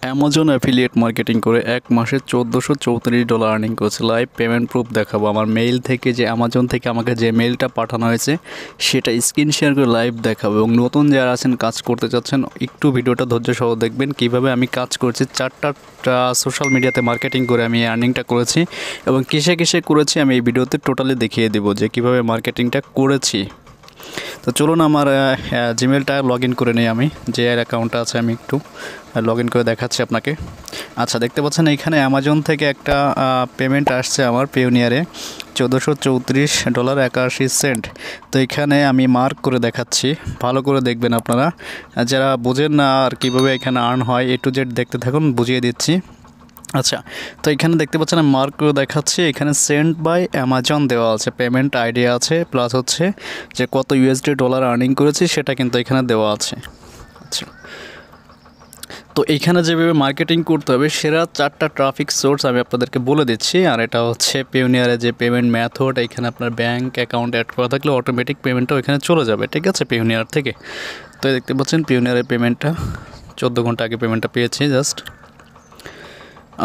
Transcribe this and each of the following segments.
Amazon affiliate marketing করে এক মাসে $1434 আর্নিং করেছে। লাইভ পেমেন্ট প্রুফ দেখাবো। আমার মেইল থেকে যে অ্যামাজন থেকে আমাকে যে মেইলটা পাঠানো হয়েছে সেটা স্ক্রিন শেয়ার করে লাইভ দেখাবো। এবং নতুন যারা আছেন কাজ করতে চাচ্ছেন একটু ভিডিওটা ধৈর্য সহ দেখবেন কীভাবে আমি কাজ করছি। 4টা সোশ্যাল মিডিয়াতে মার্কেটিং করে আমি এই আর্নিংটা করেছি এবং কিসে কিসে করেছি আমি এই ভিডিওতে টোটালি দেখিয়ে দেবো যে কীভাবে মার্কেটিংটা করেছি। তো চলুন আমার জিমেলটা লগ ইন করে নিই। আমি যে অ্যাকাউন্টটা আছে আমি একটু লগ ইন করে দেখাচ্ছি আপনাকে। আচ্ছা, দেখতে পাচ্ছেন এখানে অ্যামাজন থেকে একটা পেমেন্ট আসছে আমার পেওনিয়ারে $1434.81। তো এখানে আমি মার্ক করে দেখাচ্ছি, ভালো করে দেখবেন আপনারা যারা বোঝেন না আর কীভাবে এখানে আর্ন হয়। A to Z দেখতে থাকুন, বুঝিয়ে দিচ্ছি। আচ্ছা, তো এখানে দেখতে পাচ্ছেন আমি মার্ক করে দেখাচ্ছি। এখানে সেন্ট বাই অ্যামাজন দেওয়া আছে, পেমেন্ট আইডি আছে, প্লাস হচ্ছে যে কত $USD আর্নিং করেছি সেটা কিন্তু এখানে দেওয়া আছে। আচ্ছা, তো এইখানে যেভাবে মার্কেটিং করতে হবে সেরা 4টা ট্রাফিক সোর্স আমি আপনাদেরকে বলে দিচ্ছি। আর এটা হচ্ছে পেওনিয়ারে যে পেমেন্ট মেথড, এখানে আপনার ব্যাঙ্ক অ্যাকাউন্ট অ্যাড করা থাকলে অটোমেটিক পেমেন্টটাও এখানে চলে যাবে, ঠিক আছে, পেওনিয়ার থেকে। তো দেখতে পাচ্ছেন পেওনিয়ারের পেমেন্টটা 14 ঘন্টা আগে পেমেন্টটা পেয়েছি জাস্ট।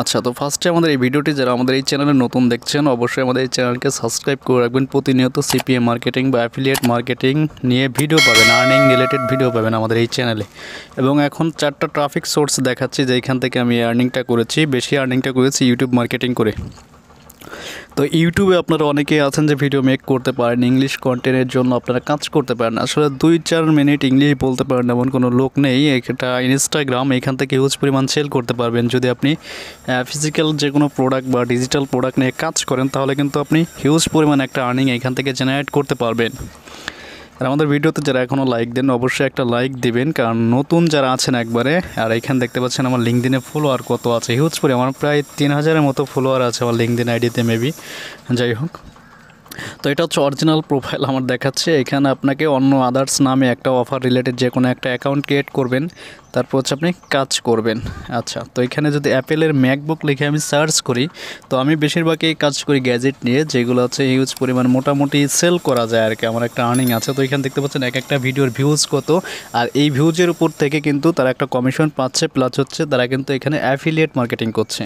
আচ্ছা, তো ফার্স্টে আমাদের এই ভিডিওটি যারা আমাদের এই চ্যানেলে নতুন দেখছেন অবশ্যই আমাদের এই চ্যানেলকে সাবস্ক্রাইব করে রাখবেন। প্রতিনিয়ত সিপিএ মার্কেটিং বা অ্যাফিলিয়েট মার্কেটিং নিয়ে ভিডিও পাবেন, আর্নিং রিলেটেড ভিডিও পাবেন আমাদের এই চ্যানেলে। এবং এখন 4টা ট্রাফিক সোর্স দেখাচ্ছি যেখান থেকে আমি আর্নিংটা করেছি। বেশি আর্নিংটা করেছি ইউটিউব মার্কেটিং করে। তো ইউটিউবে আপনারা অনেকেই আছেন যে ভিডিও মেক করতে পারেন, ইংলিশ কন্টেন্টের জন্য আপনারা কাজ করতে পারেন, আসলে 2-4 মিনিট ইংলিশ বলতে পারেন এমন কোনো লোক নেই। এটা ইনস্টাগ্রাম, এখান থেকে হিউজ পরিমাণ সেল করতে পারবেন। যদি আপনি ফিজিক্যাল যে কোনো প্রোডাক্ট বা ডিজিটাল প্রোডাক্ট নিয়ে কাজ করেন তাহলে কিন্তু আপনি হিউজ পরিমাণ একটা আর্নিং এখান থেকে জেনারেট করতে পারবেন। আর আমাদের ভিডিওতে যারা এখনও লাইক দেন অবশ্যই একটা লাইক দিবেন, কারণ নতুন যারা আছেন একবারে। আর এখানে দেখতে পাচ্ছেন আমার লিঙ্কডিনে ফলোয়ার কত আছে, হিউজ পরিমাণ, আমার প্রায় 3000-এর মতো ফলোয়ার আছে আমার লিঙ্কডিন আইডিতে মেবি। যাই হোক, তো এটা হচ্ছে অরিজিনাল প্রোফাইল আমার দেখাচ্ছে। এখানে আপনাকে অন্য আদার্স নামে একটা অফার রিলেটেড যে কোনো একটা অ্যাকাউন্ট ক্রিয়েট করবেন, তারপর হচ্ছে আপনি কাজ করবেন। আচ্ছা, তো এখানে যদি অ্যাপেলের ম্যাকবুক লিখে আমি সার্চ করি, তো আমি বেশিরভাগই কাজ করি গ্যাজেট নিয়ে, যেগুলো হচ্ছে হিউজ পরিমাণ মোটামুটি সেল করা যায় আর কি। আমার একটা আর্নিং আছে। তো এখানে দেখতে পাচ্ছেন এক একটা ভিডিওর ভিউজ কত, আর এই ভিউজের উপর থেকে কিন্তু তারা একটা কমিশন পাচ্ছে, প্লাস হচ্ছে তারা কিন্তু এখানে অ্যাফিলিয়েট মার্কেটিং করছে।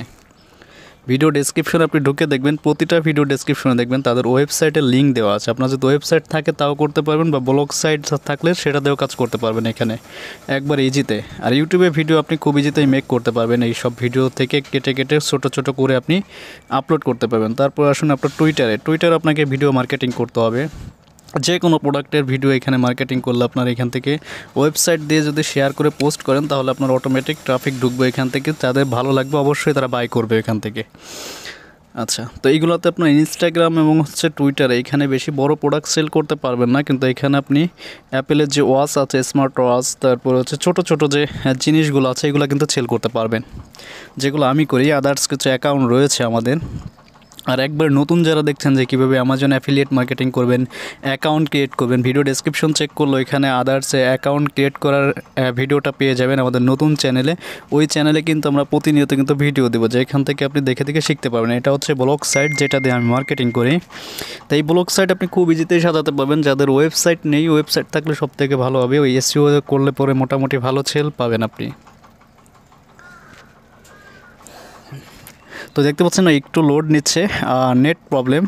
ভিডিও ডেসক্রিপশনে আপনি ঢুকে দেখবেন, প্রতিটা ভিডিও ডেসক্রিপশনে দেখবেন তাদের ওয়েবসাইটের লিঙ্ক দেওয়া আছে। আপনার যদি ওয়েবসাইট থাকে তাও করতে পারবেন, বা ব্লগ সাইট থাকলে সেটা দিয়েও কাজ করতে পারবেন এখানে একবার ইজিতে। আর ইউটিউবে ভিডিও আপনি খুব ইজিতেই মেক করতে পারবেন। এই সব ভিডিও থেকে কেটে কেটে ছোটো ছোটো করে আপনি আপলোড করতে পারবেন। তারপর আসুন আপনার টুইটারে আপনাকে ভিডিও মার্কেটিং করতে হবে। যে কোনো প্রোডাক্টের ভিডিও এখানে মার্কেটিং করলে আপনার এখান থেকে ওয়েবসাইট দিয়ে যদি শেয়ার করে পোস্ট করেন তাহলে আপনার অটোমেটিক ট্রাফিক ঢুকবে এখান থেকে, যাদের ভালো লাগবে অবশ্যই তারা বাই করবে এখান থেকে। আচ্ছা, তো এইগুলোতে আপনার ইনস্টাগ্রাম এবং হচ্ছে টুইটারে এখানে বেশি বড় প্রোডাক্ট সেল করতে পারবেন না, কিন্তু এখানে আপনি অ্যাপেলের যে ওয়াচ আছে, স্মার্ট ওয়াচ, তারপর হচ্ছে ছোটো ছোটো যে জিনিসগুলো আছে এগুলো কিন্তু সেল করতে পারবেন, যেগুলো আমি করি। আদার্স কিছু অ্যাকাউন্ট রয়েছে আমাদের। আর একবার নতুন যারা দেখছেন যে কীভাবে অ্যামাজন অ্যাফিলিয়েট মার্কেটিং করবেন, অ্যাকাউন্ট ক্রিয়েট করবেন, ভিডিও ডেসক্রিপশন চেক করলো এখানে আদার্স অ্যাকাউন্ট ক্রিয়েট করার ভিডিওটা পেয়ে যাবেন আমাদের নতুন চ্যানেলে। ওই চ্যানেলে কিন্তু আমরা প্রতিনিয়ত কিন্তু ভিডিও দেবো, যেখান থেকে আপনি দেখে দেখে শিখতে পারবেন। এটা হচ্ছে ব্লগ সাইট যেটা দিয়ে আমি মার্কেটিং করি। তো এই ব্লগ সাইট আপনি খুব ইজিতেই সাজাতে পারবেন। যাদের ওয়েবসাইট নেই, ওয়েবসাইট থাকলে সবথেকে ভালো হবে। ওই এসইও করলে পরে মোটামুটি ভালো সেল পাবেন আপনি। তো দেখতে পাচ্ছেন না, একটু লোড নিচ্ছে, নেট প্রবলেম।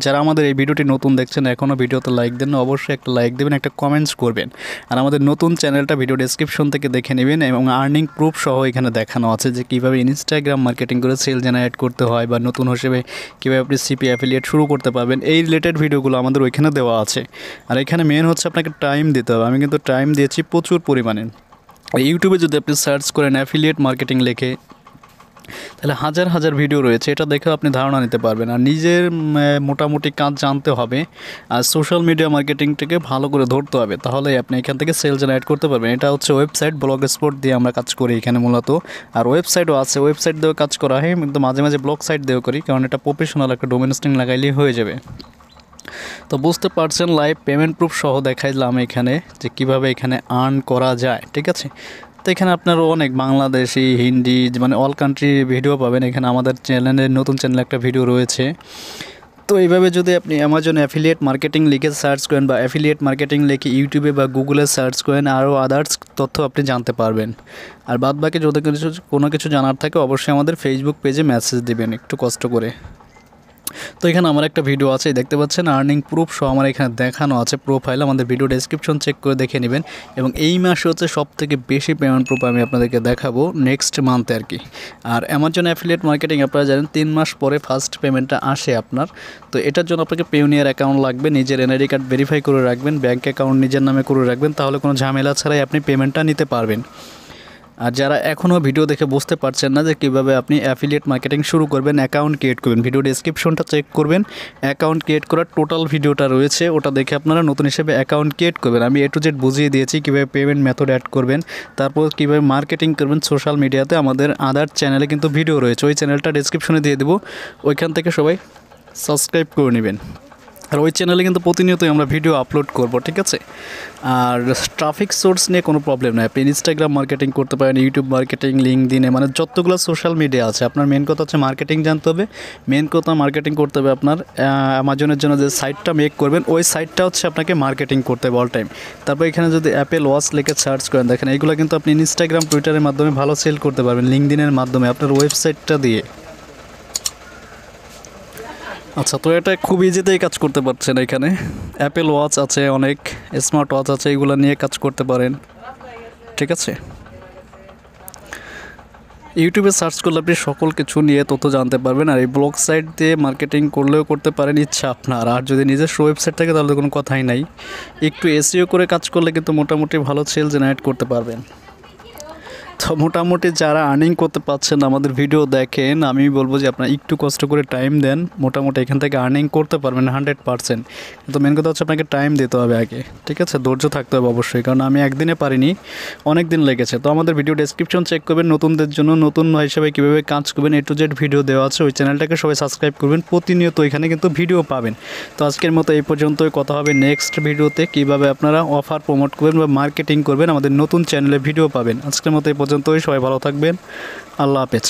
যারা আমাদের এই ভিডিওটি নতুন দেখছেন এখনও ভিডিওতে লাইক দেন না, অবশ্যই একটা লাইক দেবেন, একটা কমেন্টস করবেন। আর আমাদের নতুন চ্যানেলটা ভিডিও ডেসক্রিপশন থেকে দেখে নেবেন, এবং আর্নিং প্রুফ সহ এখানে দেখানো আছে যে কীভাবে ইনস্টাগ্রাম মার্কেটিং করে সেল জেনারেট করতে হয়, বা নতুন হিসেবে কীভাবে আপনি সিপি অ্যাফিলিয়েট শুরু করতে পারবেন। এই রিলেটেড ভিডিওগুলো আমাদের ওইখানে দেওয়া আছে। আর এখানে মেন হচ্ছে আপনাকে টাইম দিতে হবে। আমি কিন্তু টাইম দিয়েছি প্রচুর পরিমাণে। ইউটিউবে যদি আপনি সার্চ করেন অ্যাফিলিয়েট মার্কেটিং লেখে, তাহলে হাজার হাজার ভিডিও রয়েছে, এটা দেখেও আপনি ধারণা নিতে পারবেন। আর নিজের মোটামুটি কাজ জানতে হবে, আর সোশ্যাল মিডিয়া মার্কেটিংটাকে ভালো করে ধরতে হবে, তাহলে আপনি এখান থেকে সেল জেনারেট করতে পারবেন। এটা হচ্ছে ওয়েবসাইট, ব্লগ স্পট দিয়ে আমরা কাজ করি এখানে মূলত। আর ওয়েবসাইটও আছে, ওয়েবসাইট দিয়েও কাজ করা হয়, কিন্তু মাঝে মাঝে ব্লগ সাইট দিয়েও করি, কারণ এটা প্রফেশনাল একটা ডোমেন নেম লাগাইলেই হয়ে যাবে। তো বুঝতে পারছেন, লাইভ পেমেন্ট প্রুফ সহ দেখাইলাম এখানে যে কীভাবে এখানে আর্ন করা যায়, ঠিক আছে। তো এখানে আপনারা অনেক বাংলাদেশি, হিন্দি, মানে অল কান্ট্রি ভিডিও পাবেন। এখানে আমাদের চ্যানেলের নতুন চ্যানেলে একটা ভিডিও রয়েছে। তো তো এইভাবে যদি আপনি অ্যামাজন অ্যাফিলিয়েট মার্কেটিং লিখে সার্চ করেন বা অ্যাফিলিয়েট মার্কেটিং লিখে ইউটিউবে বা গুগলে সার্চ করেন, আরও আদার্স তথ্য আপনি জানতে পারবেন। আর বাদবাকি যদি কোনো কিছু জানার থাকে অবশ্যই আমাদের ফেসবুক পেজে মেসেজ দিবেন একটু কষ্ট করে। তো এখানে আমার একটা ভিডিও আছে, দেখতে পাচ্ছেন আর্নিং প্রুফ সহ আমার এখানে দেখানো আছে প্রোফাইল। আমাদের ভিডিও ডেসক্রিপশন চেক করে দেখে নেবেন। এবং এই মাসে হচ্ছে সবথেকে বেশি পেমেন্ট প্রুফ আমি আপনাদেরকে দেখাবো নেক্সট মান্থে আর কি। আর অ্যামাজন অ্যাফিলিয়েট মার্কেটিং আপনারা জানেন 3 মাস পরে ফার্স্ট পেমেন্টটা আসে আপনার। তো এটার জন্য আপনাকে পেওনিয়ার অ্যাকাউন্ট লাগবে, নিজের এনআইডি কার্ড ভেরিফাই করে রাখবেন, ব্যাঙ্ক অ্যাকাউন্ট নিজের নামে করে রাখবেন, তাহলে কোনো ঝামেলা ছাড়াই আপনি পেমেন্টটা নিতে পারবেন। আর যারা এখনও ভিডিও দেখে বুঝতে পারছেন না যে কীভাবে আপনি অ্যাফিলিয়েট মার্কেটিং শুরু করবেন, অ্যাকাউন্ট ক্রিয়েট করবেন, ভিডিও ডেসক্রিপশনটা চেক করবেন। অ্যাকাউন্ট ক্রিয়েট করার টোটাল ভিডিওটা রয়েছে, ওটা দেখে আপনারা নতুন হিসেবে অ্যাকাউন্ট ক্রিয়েট করবেন। আমি A to Z বুঝিয়ে দিয়েছি কীভাবে পেমেন্ট মেথড অ্যাড করবেন, তারপর কীভাবে মার্কেটিং করবেন সোশ্যাল মিডিয়াতে। আমাদের আদার চ্যানেলে কিন্তু ভিডিও রয়েছে, ওই চ্যানেলটা ডেসক্রিপশনে দিয়ে দেবো, ওইখান থেকে সবাই সাবস্ক্রাইব করে নেবেন। আর ওই চ্যানেলে কিন্তু প্রতিনিয়তই আমরা ভিডিও আপলোড করব, ঠিক আছে। আর ট্রাফিক সোর্স নিয়ে কোনো প্রবলেম নাই, আপনি ইনস্টাগ্রাম মার্কেটিং করতে পারেন, ইউটিউব মার্কেটিং, লিঙ্কডইনে, মানে যতগুলো সোশ্যাল মিডিয়া আছে। আপনার মেন কথা হচ্ছে মার্কেটিং জানতে হবে, মেন কথা মার্কেটিং করতে হবে। আপনার অ্যামাজনের জন্য যে সাইটটা মেক করবেন ওই সাইটটা হচ্ছে আপনাকে মার্কেটিং করতে হবে অল টাইম। তারপর এখানে যদি অ্যাপেল ওয়াচ লিখে সার্চ করেন, দেখেন এইগুলো কিন্তু আপনি ইনস্টাগ্রাম, টুইটারের মাধ্যমে ভালো সেল করতে পারবেন, লিঙ্কডইনের মাধ্যমে আপনার ওয়েবসাইটটা দিয়ে। আচ্ছা, তো এটা খুব ইজিতেই কাজ করতে পারছেন। এখানে অ্যাপেল ওয়াচ আছে, অনেক স্মার্ট ওয়াচ আছে, এগুলো নিয়ে কাজ করতে পারেন, ঠিক আছে। ইউটিউবে সার্চ করলে আপনি সকল কিছু নিয়ে তথ্য জানতে পারবেন। আর এই ব্লগ সাইট দিয়ে মার্কেটিং করলেও করতে পারেন, ইচ্ছা আপনার। আর যদি নিজস্ব ওয়েবসাইট থাকে তাহলে কোনো কথাই নাই, একটু এসইও করে কাজ করলে কিন্তু মোটামুটি ভালো সেল জেনারেট করতে পারবেন। তো মোটামুটি যারা আর্নিং করতে পারছেন আমাদের ভিডিও দেখেন, আমি বলবো যে আপনারা একটু কষ্ট করে টাইম দেন, মোটামুটি এখান থেকে আর্নিং করতে পারবেন 100%। কিন্তু মেন কথা হচ্ছে আপনাকে টাইম দিতে হবে আগে, ঠিক আছে, ধৈর্য থাকতে হবে অবশ্যই, কারণ আমি একদিনে পারিনি, অনেক দিন লেগেছে। তো আমাদের ভিডিও ডেসক্রিপশন চেক করবেন, নতুনদের জন্য, নতুন হিসেবে কীভাবে কাজ করবেন A to Z ভিডিও দেওয়া আছে, ওই চ্যানেলটাকে সবাই সাবস্ক্রাইব করবেন, প্রতিনিয়ত এখানে কিন্তু ভিডিও পাবেন। তো আজকের মতো এই পর্যন্তই, কথা হবে নেক্সট ভিডিওতে, কীভাবে আপনারা অফার প্রমোট করবেন বা মার্কেটিং করবেন, আমাদের নতুন চ্যানেলে ভিডিও পাবেন। আজকের মতো এই পর্যন্তই, সবাই ভালো থাকবেন, আল্লাহ হাফেজ।